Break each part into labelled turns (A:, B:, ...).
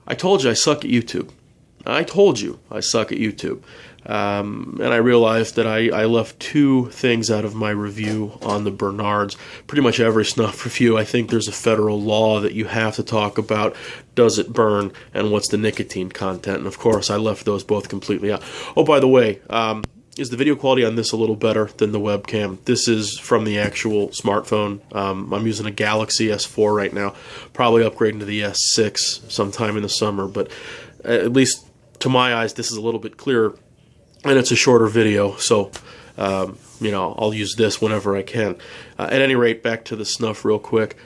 A: I told you I suck at YouTube. I told you I suck at YouTube. And I realized that I left two things out of my review on the Bernards. Pretty much every snuff review, I think there's a federal law that you have to talk about does it burn and what's the nicotine content. And of course, I left those both completely out. Oh, by the way, is the video quality on this a little better than the webcam? This is from the actual smartphone. I'm using a Galaxy S4 right now. Probably upgrading to the S6 sometime in the summer, but at least to my eyes, this is a little bit clearer. And it's a shorter video, so, you know, I'll use this whenever I can. At any rate, back to the snuff real quick.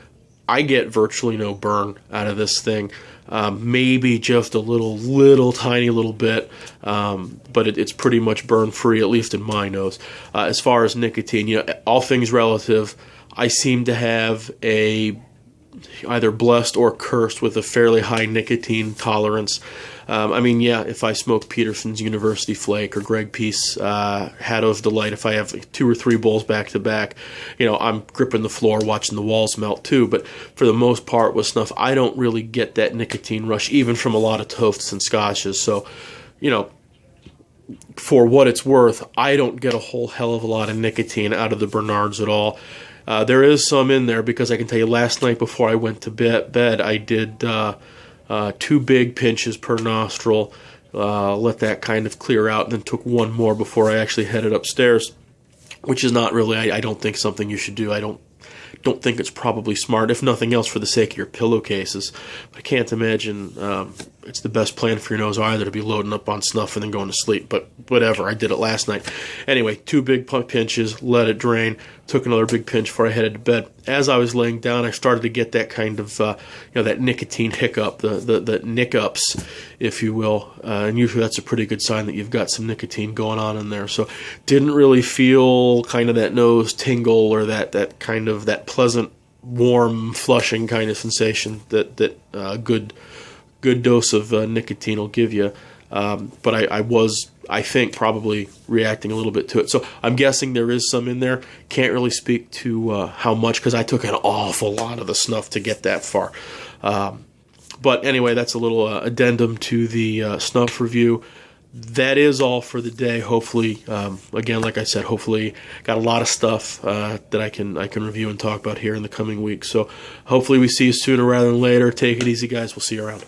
A: I get virtually no burn out of this thing. Maybe just a little tiny little bit, but it's pretty much burn-free, at least in my nose. As far as nicotine, you know, all things relative, I seem to have either blessed or cursed with a fairly high nicotine tolerance. I mean, yeah, if I smoke Peterson's University Flake or Greg Peace Hat of Delight, if I have 2 or 3 bowls back to back, you know, I'm gripping the floor, watching the walls melt too. But for the most part with snuff, I don't really get that nicotine rush, even from a lot of toasts and scotches. So, you know, for what it's worth, I don't get a whole hell of a lot of nicotine out of the Bernards at all. There is some in there because I can tell you last night before I went to bed, I did 2 big pinches per nostril, let that kind of clear out, and then took 1 more before I actually headed upstairs, which is not really, I don't think, something you should do. I don't think it's probably smart, if nothing else for the sake of your pillowcases. But I can't imagine it's the best plan for your nose either to be loading up on snuff and then going to sleep. But whatever, I did it last night. Anyway, 2 big pinches, let it drain, took another big pinch before I headed to bed. As I was laying down, I started to get that kind of, you know, that nicotine hiccup, the nick-ups, if you will. And usually that's a pretty good sign that you've got some nicotine going on in there. So didn't really feel kind of that nose tingle or that kind of that pleasant, warm, flushing kind of sensation that good dose of nicotine will give you. But I was, I think, probably reacting a little bit to it. So I'm guessing there is some in there. Can't really speak to how much, because I took an awful lot of the snuff to get that far. But anyway, that's a little addendum to the snuff review. That is all for the day. Hopefully, again, like I said, hopefully got a lot of stuff that I can review and talk about here in the coming weeks. So hopefully we see you sooner rather than later. Take it easy, guys. We'll see you around.